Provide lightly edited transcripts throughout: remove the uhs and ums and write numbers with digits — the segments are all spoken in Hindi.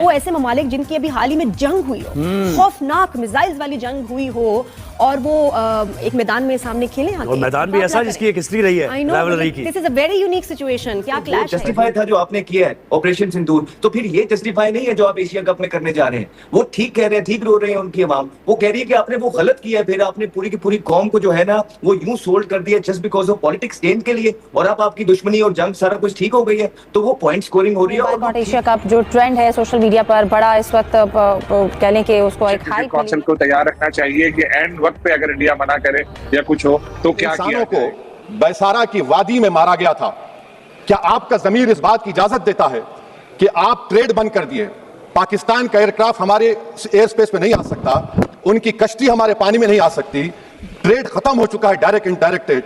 वो ऐसे ममालिक जिनकी अभी हाल ही में जंग हुई हो, खौफनाक मिसाइल्स वाली जंग हुई हो, और वो एक मैदान में सामने खेले और मैदान भी ऐसा जिसकी एक हिस्ट्री रही है राइवलरी की। This is a very unique situation. क्या क्लैश है? जस्टिफाई था जो आपने किया है ऑपरेशन सिंदूर, तो फिर ये जस्टिफाई नहीं है जो आप एशिया कप में करने जा रहे हैं। वो ठीक कह रहे हैं, ठीक रो रहे हैं उनकी आवाम। वो कह रही है कि आपने वो गलत किया है, फिर आपने पूरी की पूरी कौम को जो है ना वो यूं सोल्ड कर दिया just because of politics gain के लिए, और अब आपकी दुश्मनी और जंग सारा कुछ ठीक हो गई है, तो वो पॉइंट स्कोरिंग हो रही है। और एशिया कप जो ट्रेंड है सोशल मीडिया पर बड़ा इस वक्त कह लें कि उसको एक हाइप कौंसिल को तैयार रखना चाहिए कि एंड वक्त पे अगर इंडिया मना करे या कुछ हो तो क्या किया को बैसारा की वादी में मारा गया था। क्या आपका जमीर इस बात की इजाजत देता है कि आप ट्रेड बंद कर दिए? पाकिस्तान का एयरक्राफ्ट हमारे एयर स्पेस में नहीं आ सकता, उनकी कश्ती हमारे पानी में नहीं आ सकती, ट्रेड खत्म हो चुका है डायरेक्ट इनडायरेक्टेड।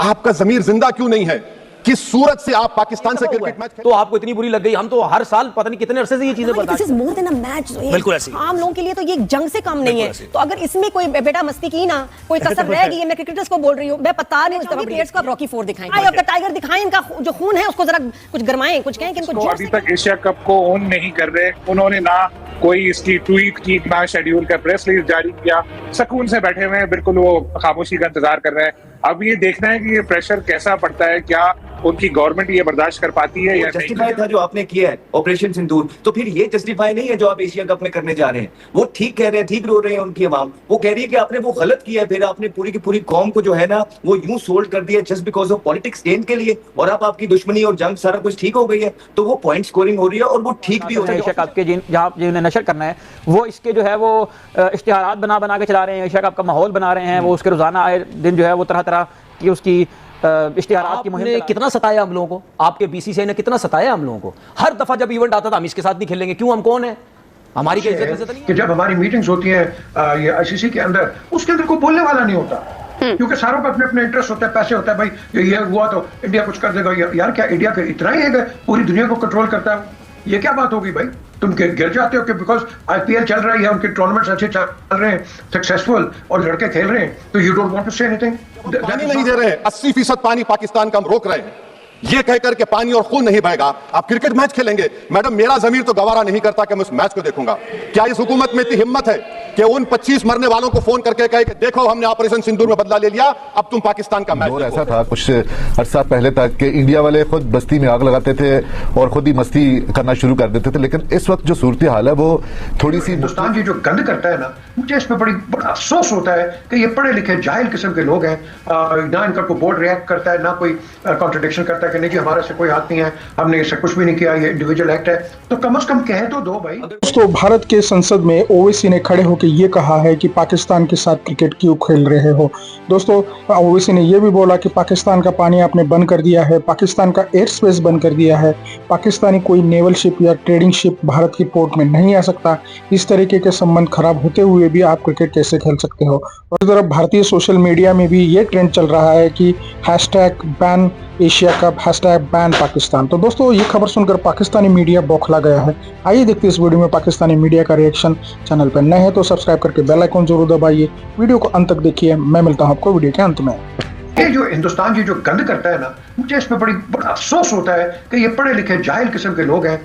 आपका जमीर जिंदा क्यों नहीं है? किस सूरत से आप पाकिस्तान से क्रिकेट मैच तो आपको इतनी बुरी लग गई? हम तो हर साल पता नहीं कितने अरसे से ये चीजें this is more than a match. बिल्कुल ऐसी आम लोगों के लिए तो ये जंग से कम नहीं है। तो अगर इसमें कोई बेटा मस्ती की ना, कोई कसर रह गई है, मैं क्रिकेटर्स को बोल रही हूं, मैं पता नहीं उस प्लेयर्स को रॉकी 4 दिखाएं, आई ऑफ द टाइगर दिखाएं, इनका जो खून है उसको जरा कुछ गरमाएं, कुछ कहें कि इनको जोश अभी तक एशिया कप को ओन नहीं कर रहे। उन्होंने ना कोई इसकी ट्वीट की, ना शेड्यूल का प्रेस रिलीज जारी किया, सुकून से बैठे हुए हैं, बिल्कुल वो खामोशी का इंतजार कर रहे हैं। अब ये देखना है कि ये प्रेशर कैसा पड़ता है, क्या उनकी गवर्नमेंट ये बर्दाश्त कर पाती है या नहीं। जस्टिफाई था जो आपने किया है ऑपरेशन सिंदूर, तो फिर ये जस्टिफाई नहीं है जो आप एशिया कप में करने जा रहे हैं। वो ठीक कह रहे हैं, ठीक रो रहे हैं उनकी आवाम। वो कह रही है कि आपने वो गलत किया है, फिर आपने पूरी की पूरी कौम को जो है ना वो यूं सोल्ड कर दिया just because of politics gain के लिए, और अब आपकी दुश्मनी और जंग सारा कुछ ठीक हो गई है, तो वो पॉइंट स्कोरिंग हो रही है और वो ठीक भी हो रही है। एशिया कप के जहाँ जिन्हें नशर करना है वो इसके जो है वो इश्तिहारात बना के चला रहे हैं, एशिया कप का माहौल बना रहे हैं, वो उसके रोजाना आए दिन जो है वो तरह तरह की उसकी इश्तिहारात की मुहिम। कितना सताया हम लोगों को, आपके बीसीसीआई ने कितना सताया हम लोगों को। हर दफा जब इवेंट आता था हम इसके साथ नहीं खेलेंगे, क्यों? हम कौन है? हमारी क्या इज्जत नहीं कि जब हमारी मीटिंग्स होती हैं ये आईसीसी के अंदर, उसके अंदर कोई बोलने वाला नहीं होता, क्योंकि सारों का अपने अपने इंटरेस्ट होता है, पैसे होता है। भाई ये हुआ तो इंडिया कुछ कर देगा। यार क्या इंडिया का इतना ही है कि पूरी दुनिया को कंट्रोल करता है? ये क्या बात होगी भाई? तुम गिर जाते हो कि बिकॉज आईपीएल चल रहा है, उनके टूर्नामेंट्स अच्छे चल रहे हैं, सक्सेसफुल, और लड़के खेल रहे हैं, तो you don't want to say anything? पानी नहीं दे रहे हैं, 80% पानी पाकिस्तान का हम रोक रहे हैं, ये कहकर के पानी और खून नहीं बहेगा, आप क्रिकेट मैच खेलेंगे। मैडम मेरा जमीर तो गवारा नहीं करता कि मैं उस मैच को देखूंगा। क्या इस हुकूमत में इतनी हिम्मत है कि उन 25 मरने वालों को फोन करके कहे कि देखो हमने ऑपरेशन सिंदूर में बदला ले लिया, अब तुम पाकिस्तान का मैच देखो। ऐसा था कुछ अरसा पहले तक कि इंडिया वाले खुद बस्ती में आग लगाते थे और खुद ही मस्ती करना शुरू कर देते थे, लेकिन इस वक्त जो सूरत हाल है वो थोड़ी सी। हिंदुस्तान जी जो गंद करता है ना, मुझे इसमें बड़ा अफसोस होता है कि ये पढ़े लिखे जाहिल किस्म के लोग हैं। ना इनका कोई बोर्ड रिएक्ट करता है, ना कोई कॉन्ट्रडिक्शन करता है कि नहीं जी हमारा से कोई हाथ नहीं है, हमने इससे कुछ भी नहीं किया, ये इंडिविजुअल एक्ट है। तो कम से कम कह तो दो भाई। दोस्तों, भारत के संसद में ओवैसी ने खड़े होकर ये कहा है कि पाकिस्तान के साथ क्रिकेट क्यों खेल रहे हो। दोस्तों, ओवैसी ने यह भी बोला कि पाकिस्तान का पानी आपने बंद कर दिया है, पाकिस्तान का एयर स्पेस बंद कर दिया है, पाकिस्तानी कोई नेवल शिप या ट्रेडिंग शिप भारत की पोर्ट में नहीं आ सकता। इस तरीके के संबंध खराब होते हुए भी आप क्रिकेट कैसे खेल सकते हो? और इस तरफ भारतीय सोशल मीडिया में भी ये ट्रेंड चल रहा है कि #ban Asia cup, #ban Pakistan. तो दोस्तों, ये खबर सुनकर पाकिस्तानी मीडिया बौखला गया है। आइए देखते हैं इस वीडियो में पाकिस्तानी मीडिया का रिएक्शन। चैनल पर नए हैं तो सब्सक्राइब करके बेल आइकन जरूर दबाइए। वीडियो को अंत तक देखिए। मैं मिलता हूं आपको वीडियो के अंत में। ये जो हिंदुस्तान जी जो गंद करता है ना, मुझे इसमें बड़ा अफसोस होता है कि ये पढ़े लिखे जाहिल किस्म के लोग हैं।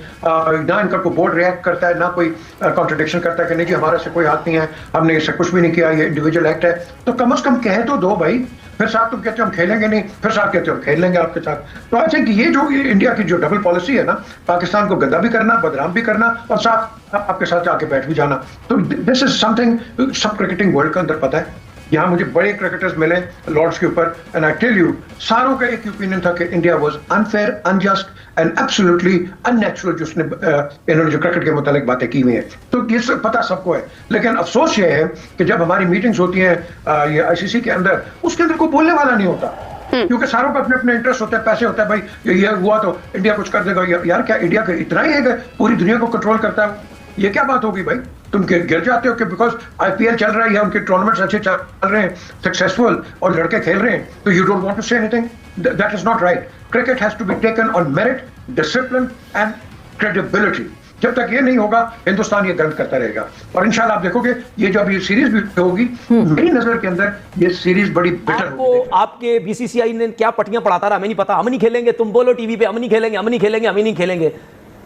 ना इनका कोई बोर्ड रिएक्ट करता है, ना कोई कॉन्ट्रडिक्शन करता है कि नहीं जी हमारा से कोई हाथ नहीं है, हमने इससे कुछ भी नहीं किया, ये इंडिविजुअल एक्ट है। तो कम से कम कह तो दो भाई। फिर साथ तुम कहते हो हम खेलेंगे नहीं, फिर साथ कहते हो हम खेल लेंगे आपके साथ। तो आई थिंक ये जो इंडिया की जो डबल पॉलिसी है ना, पाकिस्तान को गंदा भी करना, बदनाम भी करना, और साथ आपके साथ जाके बैठ भी जाना, तो दिस इज समथिंग सब क्रिकेटिंग वर्ल्ड के अंदर पता है। यहाँ मुझे बड़े क्रिकेटर्स मिले लॉर्ड्स के ऊपर, एंड आई टेल यू, सारों का एक ओपिनियन था कि India was unfair, unjust and absolutely unnatural जो उसने इन्होंने जो क्रिकेट के मुतालिक बातें की हुई हैं। तो ये सब पता सबको है, लेकिन अफसोस ये है कि जब हमारी मीटिंग्स होती हैं ये आईसीसी के अंदर, उसके अंदर कोई बोलने वाला नहीं होता, क्योंकि सारों का अपने अपने इंटरेस्ट होता है, पैसे होता है। भाई ये हुआ तो इंडिया कुछ कर देगा। यार क्या इंडिया का इतना ही है कि पूरी दुनिया को कंट्रोल करता है? ये क्या बात होगी भाई? तुम गिर जाते हो कि बिकॉज आईपीएल चल रहा है, उनके टूर्नामेंट्स अच्छे चल रहे हैं, सक्सेसफुल, और लड़के खेल रहे हैं, तो you don't want to say anything? That is not right. Cricket has to be taken on merit, discipline and credibility. जब तक ये नहीं होगा, हिंदुस्तान ये गंद करता रहेगा। और इंशाल्लाह आप देखोगे ये जब ये सीरीज भी होगी, मेरी नजर के अंदर ये सीरीज बड़ी बेटर होगी। आपके बीसीसीआई ने क्या पट्टियां पढ़ाता रहा हमें नहीं पता, हम नहीं खेलेंगे, तुम बोलो टीवी पे हम नहीं खेलेंगे, हम नहीं खेलेंगे, हम नहीं खेलेंगे।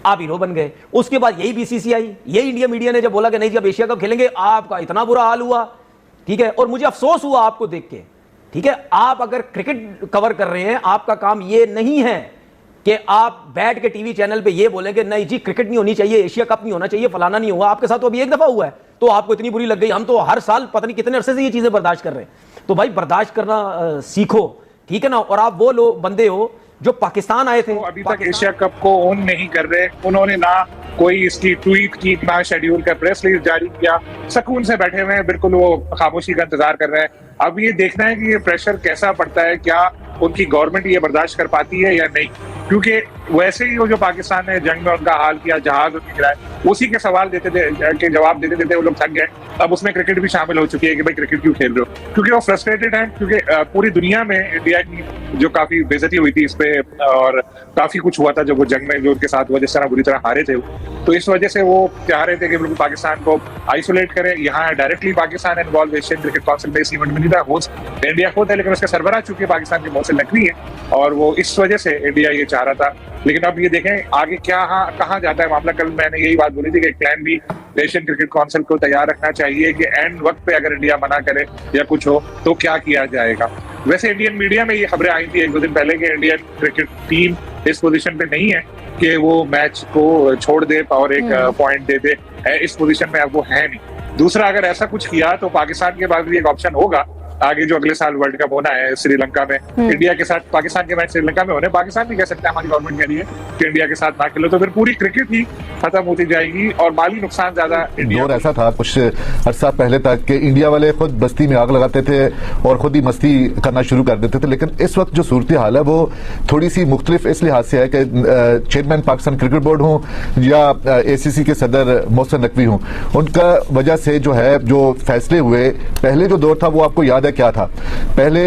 आप हीरो बन गए। उसके बाद यही बीसीसीआई, यही इंडिया मीडिया ने जब बोला कि नहीं जी अब एशिया कप खेलेंगे, आपका इतना बुरा हाल हुआ, ठीक है। और मुझे अफसोस हुआ आपको देख के, ठीक है। आप अगर क्रिकेट कवर कर रहे हैं, आपका काम ये नहीं है कि आप बैठ के टीवी चैनल पे ये बोलेंगे नहीं जी क्रिकेट नहीं होनी चाहिए, एशिया कप नहीं होना चाहिए, फलाना नहीं हुआ। आपके साथ तो अभी एक दफा हुआ है तो आपको इतनी बुरी लग गई। हम तो हर साल पता नहीं कितने अरसे से ये चीजें बर्दाश्त कर रहे हैं। तो भाई बर्दाश्त करना सीखो, ठीक है ना। और आप वो लोग बंदे हो जो पाकिस्तान आए थे, तो अभी तक एशिया कप को ओन नहीं कर रहे। उन्होंने ना कोई इसकी ट्वीट की, ना शेड्यूल का प्रेस रिलीज जारी किया, सुकून से बैठे हुए हैं, बिल्कुल वो खामोशी का इंतजार कर रहे हैं। अब ये देखना है कि ये प्रेशर कैसा पड़ता है, क्या उनकी गवर्नमेंट ये बर्दाश्त कर पाती है या नहीं। क्योंकि वैसे ही वो जो पाकिस्तान ने जंग में उनका हाल किया, जहाज उनके गिराए, उसी के सवाल देते थे, के जवाब देते देते वो लोग थक गए। अब उसमें क्रिकेट भी शामिल हो चुकी है कि भाई क्रिकेट क्यों खेल रहे हो, क्योंकि वो फ्रस्ट्रेटेड है। क्योंकि पूरी दुनिया में इंडिया की जो काफी बेइज्जती हुई थी इस पे, और काफी कुछ हुआ था जो वो जंग में जो उनके साथ हुआ, जिस तरह बुरी तरह हारे थे, तो इस वजह से वो चाह रहे थे कि बिल्कुल पाकिस्तान को आइसोलेट करें। यहाँ directly Pakistan involve Asian cricket council में इस इवेंट में नहीं था, होस्ट इंडिया खुद है, लेकिन उसका सरबराह चूंकि पाकिस्तान के मोहसिन नकवी है, और वो इस वजह से इंडिया ये चाह रहा था। लेकिन अब ये देखें आगे क्या कहाँ जाता है मामला। कल मैंने यही बात बोली थी कि एक प्लान भी एशियन क्रिकेट काउंसिल को तैयार रखना चाहिए कि एंड वक्त पे अगर इंडिया मना करे या कुछ हो तो क्या किया जाएगा। वैसे इंडियन मीडिया में ये खबरें आई थी एक दो दिन पहले कि इंडियन क्रिकेट टीम इस पोजीशन पे नहीं है कि वो मैच को छोड़ दे और एक पॉइंट दे दे, इस पोजीशन में अब वो है नहीं। दूसरा, अगर ऐसा कुछ किया तो पाकिस्तान के पास भी एक ऑप्शन होगा आगे जो अगले साल वर्ल्ड कप होना है श्रीलंका में, इंडिया के साथ पाकिस्तान के मैच श्रीलंका में होने, पाकिस्तान भी कह सकता है हमारी गवर्नमेंट कह रही है कि इंडिया के साथ ना खेलो, तो फिर पूरी क्रिकेट ही खत्म होती जाएगी और माली नुकसान ज्यादा। दौर ऐसा था कुछ अर्सा पहले तक कि इंडिया वाले खुद बस्ती में आग लगाते थे और खुद ही मस्ती करना शुरू कर देते थे। लेकिन इस वक्त जो सूरत हाल है वो थोड़ी सी मुख्तलिफ इस लिहाज से है कि चेयरमैन पाकिस्तान क्रिकेट बोर्ड हो या ACC के सदर मोहसिन नकवी हों, उनका वजह से जो है जो फैसले हुए, पहले जो दौर था वो आपको याद है क्या था। पहले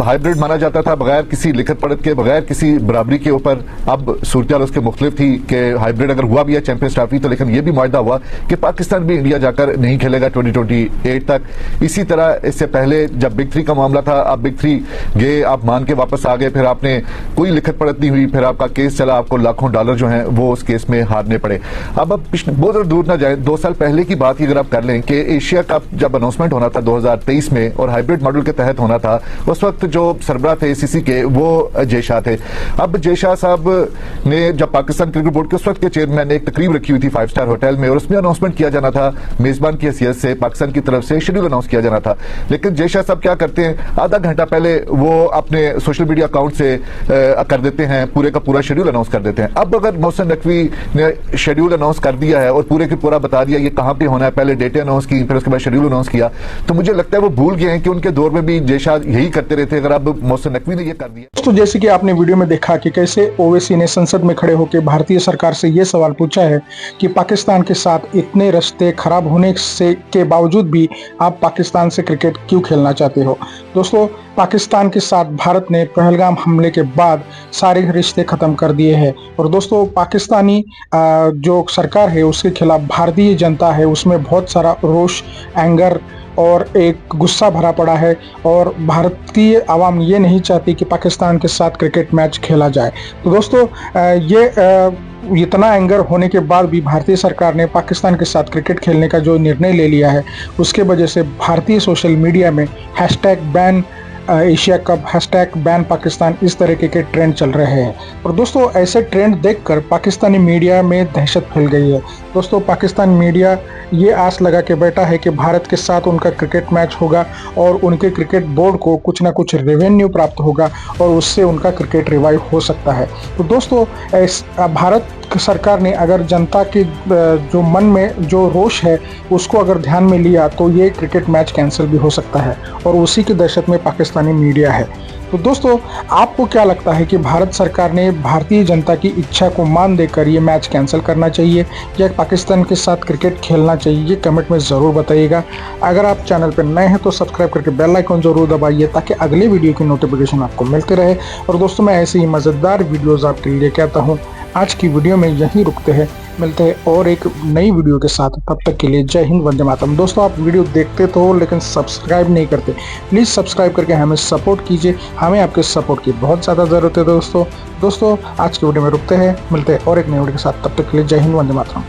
हाइब्रिड माना जाता था बगैर किसी लिखत पढ़त के, बगैर किसी बराबरी के ऊपर। अब सूरत उसके मुख्तलिफ थी कि हाइब्रिड अगर हुआ भी है चैंपियंस ट्रॉफी तो, लेकिन यह भी मुआहदा हुआ कि पाकिस्तान भी इंडिया जाकर नहीं खेलेगा 2028 तक। इसी तरह इससे पहले जब बिग 3 का मामला था, आप बिग 3 गए, आप मान के वापस आ गए, फिर आपने कोई लिखत पढ़त नहीं हुई, फिर आपका केस चला, आपको लाखों डॉलर जो है वो उस केस में हारने पड़े। अब बहुत दूर ना जाए, 2 साल पहले की बात ही अगर आप कर लें कि एशिया कप जब अनाउंसमेंट होना था 2023 में और हाइब्रिड मॉडल के तहत होना था, उस वक्त जो सरबराह थे ACC के वो जय शाह थे। अब जय शाह साहब ने जब पाकिस्तान क्रिकेट बोर्ड के उस वक्त के चेयरमैन ने एक तकरीब रखी हुई थी 5 स्टार होटल में और उसमें अनाउंसमेंट किया जाना था, मेजबान की हैसियत से पाकिस्तान की तरफ से शेड्यूल अनाउंस किया जाना था। लेकिन जय शाह साहब क्या करते हैं, आधा घंटा पहले वो अपने सोशल मीडिया अकाउंट से कर देते हैं, पूरे का पूरा शेड्यूल अनाउंस कर देते हैं। अब अगर मोहसिन नकवी ने शेड्यूल अनाउंस कर दिया है और पूरे के पूरा बता दिया ये कहां पे होना है, पहले डेटें अनाउंस की, फिर उसके बाद शेड्यूल अनाउंस किया, तो मुझे लगता है वो भूल गए हैं कि उनके दौर में भी जय शाह यही करते रहे थे। अगर अब मोहसिन नकवी ने ये कर दिया। तो जैसे कि आपने वीडियो में देखा कि कैसे ओवैसी ने संसद में खड़े होकर भारतीय सरकार से ये सवाल पूछा है कि पाकिस्तान के साथ इतने रिश्ते खराब होने से के बावजूद भी आप पाकिस्तान से क्रिकेट क्यों खेलना चाहते हो। दोस्तों, पाकिस्तान के साथ भारत ने पहलगाम हमले के बाद सारे रिश्ते खत्म कर दिए हैं। और दोस्तों, पाकिस्तानी जो सरकार है उसके खिलाफ भारतीय जनता है उसमें बहुत सारा रोष, एंगर और एक गुस्सा भरा पड़ा है और भारतीय आवाम ये नहीं चाहती कि पाकिस्तान के साथ क्रिकेट मैच खेला जाए। तो दोस्तों, ये इतना एंगर होने के बाद भी भारतीय सरकार ने पाकिस्तान के साथ क्रिकेट खेलने का जो निर्णय ले लिया है, उसके वजह से भारतीय सोशल मीडिया में #ban Asia cup, #ban Pakistan, इस तरीके के ट्रेंड चल रहे हैं। और दोस्तों, ऐसे ट्रेंड देखकर पाकिस्तानी मीडिया में दहशत फैल गई है। दोस्तों, पाकिस्तान मीडिया ये आस लगा के बैठा है कि भारत के साथ उनका क्रिकेट मैच होगा और उनके क्रिकेट बोर्ड को कुछ ना कुछ रेवेन्यू प्राप्त होगा और उससे उनका क्रिकेट रिवाइव हो सकता है। तो दोस्तों, भारत सरकार ने अगर जनता के जो मन में जो रोष है उसको अगर ध्यान में लिया तो ये क्रिकेट मैच कैंसिल भी हो सकता है और उसी की दहशत में पाकिस्तानी मीडिया है। तो दोस्तों, आपको क्या लगता है कि भारत सरकार ने भारतीय जनता की इच्छा को मान देकर ये मैच कैंसिल करना चाहिए या पाकिस्तान के साथ क्रिकेट खेलना चाहिए? ये कमेंट में ज़रूर बताइएगा। अगर आप चैनल पर नए हैं तो सब्सक्राइब करके बेल आइकन ज़रूर दबाइए ताकि अगले वीडियो की नोटिफिकेशन आपको मिलती रहे। और दोस्तों, मैं ऐसे ही मज़ेदार वीडियोज़ आपके लिए लेके आता हूँ। आज की वीडियो में यहीं रुकते हैं, मिलते हैं और एक नई वीडियो के साथ। तब तक के लिए जय हिंद, वंदे मातरम। दोस्तों आप वीडियो देखते तो हो लेकिन सब्सक्राइब नहीं करते, प्लीज़ सब्सक्राइब करके हमें सपोर्ट कीजिए, हमें आपके सपोर्ट की बहुत ज़्यादा ज़रूरत है दोस्तों। आज की वीडियो में रुकते हैं, मिलते हैं और एक नई वीडियो के साथ। तब तक के लिए जय हिंद, वंदे मातरम।